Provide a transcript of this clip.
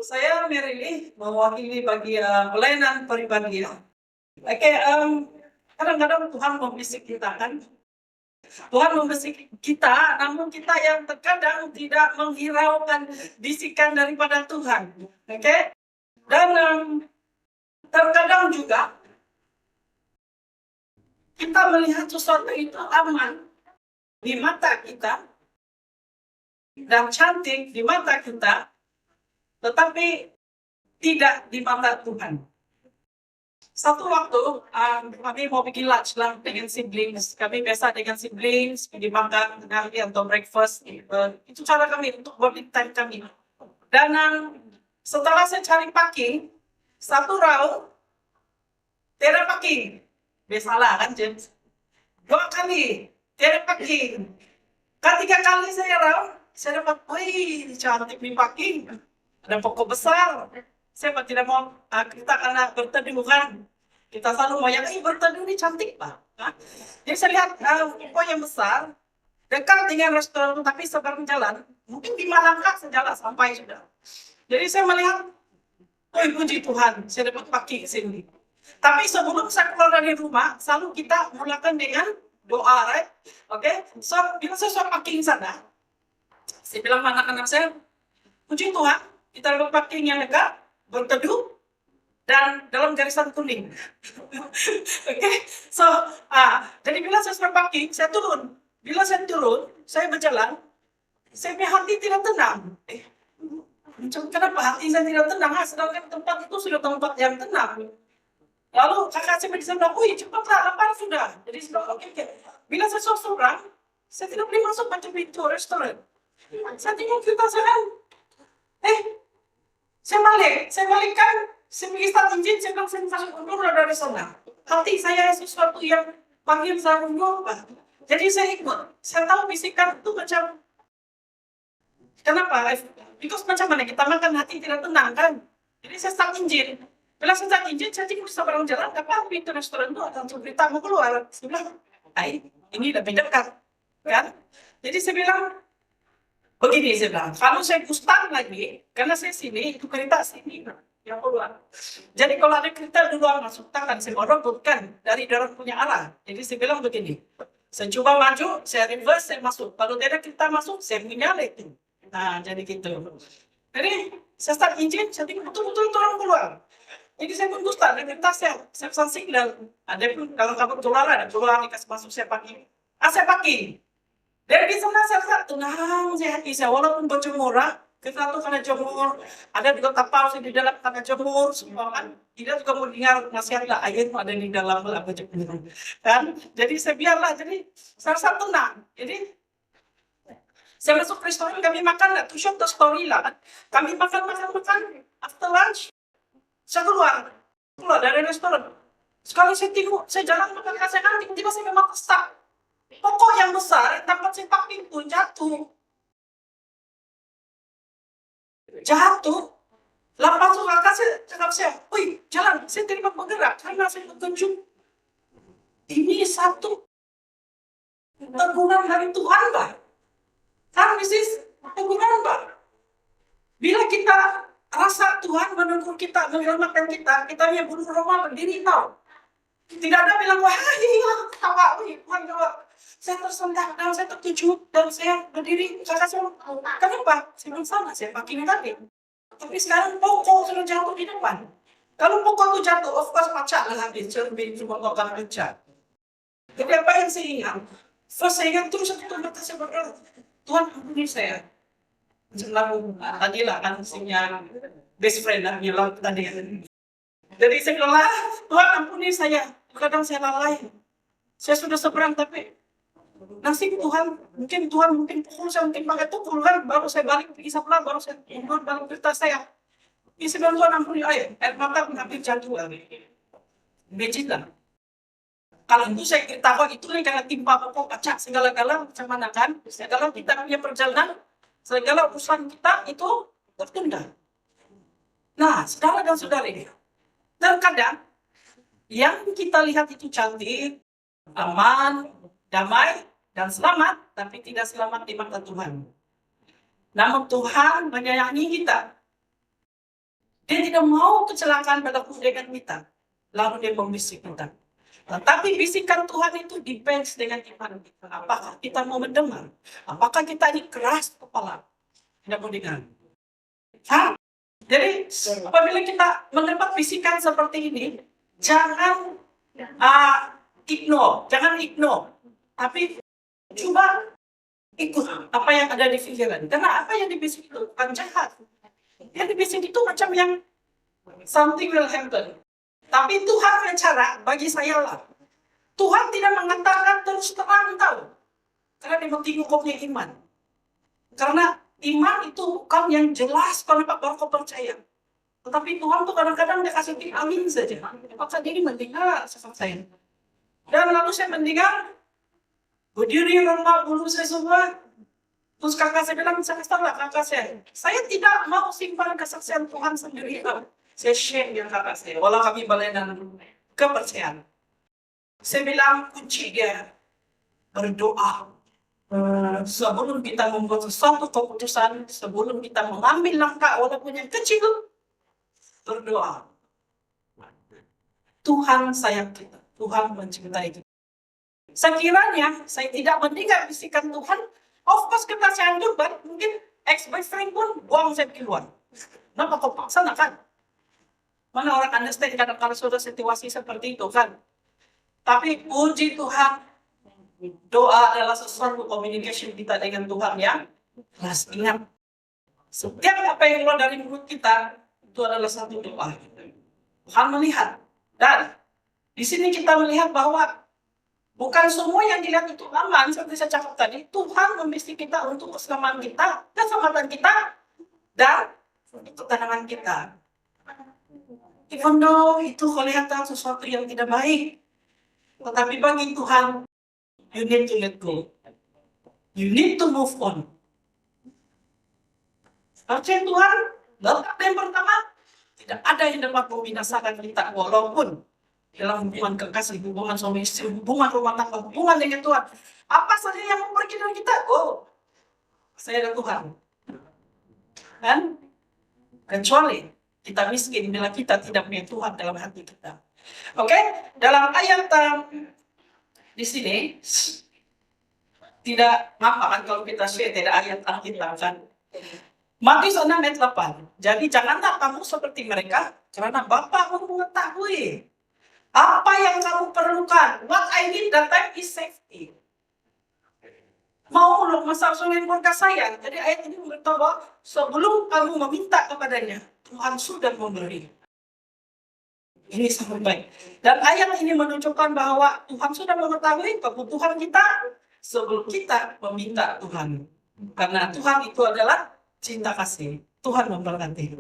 Saya Merili mewakili bagian pelayanan pribadi ya. Oke, kadang-kadang Tuhan membisik kita kan. Tuhan membisik kita, namun kita yang terkadang tidak menghiraukan bisikan daripada Tuhan. Oke, dan terkadang juga kita melihat sesuatu itu aman di mata kita dan cantik di mata kita, tetapi tidak di mata Tuhan. Satu waktu kami mau bikin lunch lah dengan siblings. Kami biasa dengan siblings pergi makan kami atau breakfast. Itu cara kami untuk bonding time kami. Dan setelah saya cari parking, satu round tidak parking. Biasalah kan James. 2 kali tidak parking. Ketiga kali saya round, saya dapat, wih cantik nih parking. Ada pokok besar. Saya tidak mau kita karena berteduh kan. Kita selalu mau yang berteduh ini cantik Pak. Jadi saya lihat pokok yang besar dekat dengan restoran tapi seberang jalan. Mungkin 5 langkah sejalan sampai sudah. Jadi saya melihat, oh puji Tuhan, saya dapat parking di sini. Tapi sebelum saya keluar dari rumah, selalu kita mulakan dengan doa, right? Oke, so bila saya sudah parking sana, saya bilang anak-anak saya, puji Tuhan, kita dapat parking yang dekat, berteduh, dan dalam garisan kuning. Oke, so jadi bila saya sudah parking, saya turun. Bila saya turun, saya berjalan, saya punya hati tidak tenang. Kenapa hati saya tidak tenang? Sedangkan tempat itu sudah tempat yang tenang. Lalu kakak saya bilang, wih cepatlah, lapar sudah. Jadi saya bilang, oke. Bila saya seorang, saya tidak boleh masuk macam pintu restoran. Saya tengok kita saya, saya balikkan, saya pergi start engine, saya bilang saya masuk mundur dari sana. Hati saya sesuatu yang panggil saya mundur. Jadi saya ikut. Saya tahu bisikan itu macam, kenapa? Because macam mana kita makan hati tidak tenang kan? Jadi saya start engine. Bila saya start engine, saya tengok seberang jalan, apa pintu restoran itu ada berita mau keluar. Saya bilang, ini lebih dekat. Kan? Jadi saya bilang, begini saya bilang, kalau saya gustang lagi, karena saya sini, itu kereta sini yang keluar. Jadi kalau ada kereta duluan masuk tangan, saya mau rebutkan dari dalam punya arah. Jadi saya bilang begini, saya coba maju, saya reverse, saya masuk. Kalau tidak kereta masuk, saya menyalip. Nah, jadi gitu. Jadi saya start engine, saya tengok betul-betul orang keluar. Jadi saya pun gustang, ada kereta saya pesan signal. Ada pun kalau kamu keluar, ada keluar, dikasih masuk saya parking. Saya parking. Dari sana saya tenang, saya hati saya, walaupun berjemur, kita tuh karena jemur, ada juga tapau di dalam karena jemur, semua kan. Tidak juga mau dengar nasihat lah, air ada di dalam lah berjemur. Kan? Jadi saya biarlah, jadi saya rasa tenang. Jadi saya masuk restoran, kami makan, to shop the story lah. Kami makan, after lunch, saya keluar dari restoran. Sekali saya tengok, saya jalan makan kasih kan, tiba-tiba saya memang stuck. Pokok yang besar, tempat saya parking pun jatuh. Lepas itu kakak saya cakap saya, wih jalan, saya tidak bergerak karena saya terkejut. Ini satu teguran dari Tuhan Pak. Kan bisnis teguran Pak. Bila kita rasa Tuhan menegur kita, menyelamatkan kita, kita yang bunuh rumah berdiri tahu. Tidak ada bilang, wah tawa, Tuhan jawab. Saya tersentak dan saya terkejut dan saya berdiri. Kakak saya, kenapa? Saya bilang sama, saya parking tadi. Tapi sekarang pokok sudah jatuh di depan. Kalau pokok itu jatuh, of course pacak lah habis. Cermin cuma akan pecah. Tapi apa yang saya ingat? First saya ingat terus satu mata saya berdoa, Tuhan ampuni saya. Selalu tadi lah kan sinya best friend lah bilang tadi. Jadi saya bilang, Tuhan ampuni saya. Kadang saya lalai. Saya sudah seberang tapi nasib Tuhan, mungkin pukul saya, mungkin pakai pukul kan, baru saya balik pergi sebelah, baru saya mundur dalam kereta saya. Ini sebelum Tuhan ampuni air mata mengambil jantung lagi. Becit lah. Kalau itu saya ketawa itu nih karena timpa pokok kaca segala-gala macam mana kan? Segala kita punya perjalanan, segala urusan kita itu tertunda. Nah, saudara dan saudari, terkadang yang kita lihat itu cantik, aman, damai, dan selamat, tapi tidak selamat di mata Tuhan. Namun Tuhan menyayangi kita. Dia tidak mau kecelakaan berlaku dengan kita. Lalu dia membisik kita. Tetapi bisikan Tuhan itu depends dengan iman kita. Apakah kita mau mendengar? Apakah kita ini keras kepala? Tidak mau dengar. Hah? Jadi apabila kita mendapat bisikan seperti ini, jangan ignore, tapi coba ikut apa yang ada di pikiran. Karena apa yang dibisik itu bukan jahat. Yang dibisik itu macam yang something will happen. Tapi Tuhan punya cara bagi saya lah. Tuhan tidak mengatakan terus terang tahu. Karena dia mentinggalkannya iman. Karena iman itu bukan yang jelas kalau baru kau percaya. Tetapi Tuhan tuh kadang-kadang dia kasih amin saja. Maka dia mendengar saya. Dan lalu saya mendengar berdiri rumah bulu saya semua. Terus kakak saya bilang, salah kakak saya tidak mau simpan kesaksian Tuhan sendiri. Saya share dengan kakak saya, walau kami balenan kepercayaan. Saya bilang kunci dia berdoa. Sebelum kita membuat sesuatu keputusan, sebelum kita mengambil langkah walaupun yang kecil, berdoa. Tuhan sayang kita, Tuhan mencintai kita. Sekiranya saya tidak mendengar bisikan Tuhan, of course kita saya hancurkan, mungkin ex-boyfriend pun buang saya keluar. Kenapa kau paksa kan? Mana orang understand kadang-kadang sudah situasi seperti itu kan? Tapi puji Tuhan, doa adalah sesuatu communication kita dengan Tuhan yang jelas. Ingat, setiap apa yang keluar dari mulut kita itu adalah satu doa. Tuhan melihat. Dan di sini kita melihat bahwa bukan semua yang dilihat itu aman, seperti saya cakap tadi. Tuhan membisik kita untuk keselamatan kita, keselamatan kita, dan ketenangan kita. Even though itu kelihatan sesuatu yang tidak baik, tetapi bagi Tuhan, you need to let go. You need to move on. Percaya Tuhan, letak yang pertama, tidak ada yang dapat membinasakan kita, walaupun dalam hubungan kekasih, hubungan suami istri, hubungan rumah tangga, hubungan dengan Tuhan. Apa saja yang mau pergi dari kita? Oh, saya dan Tuhan. Dan kecuali kita miskin bila kita tidak punya Tuhan dalam hati kita. Oke, dalam ayat di sini tidak apa kan kalau kita share tidak ayat Alkitab kan. Matius 6 ayat 8. Jadi janganlah kamu seperti mereka, karena Bapa mengetahui apa yang kamu perlukan. What I need that time is safety. Mau loh masalah sungai keluarga saya. Jadi ayat ini beritahu bahwa sebelum kamu meminta kepadanya, Tuhan sudah memberi. Ini sangat baik. Dan ayat ini menunjukkan bahwa Tuhan sudah mengetahui kebutuhan kita sebelum kita meminta Tuhan. Karena Tuhan itu adalah cinta kasih. Tuhan memberkati.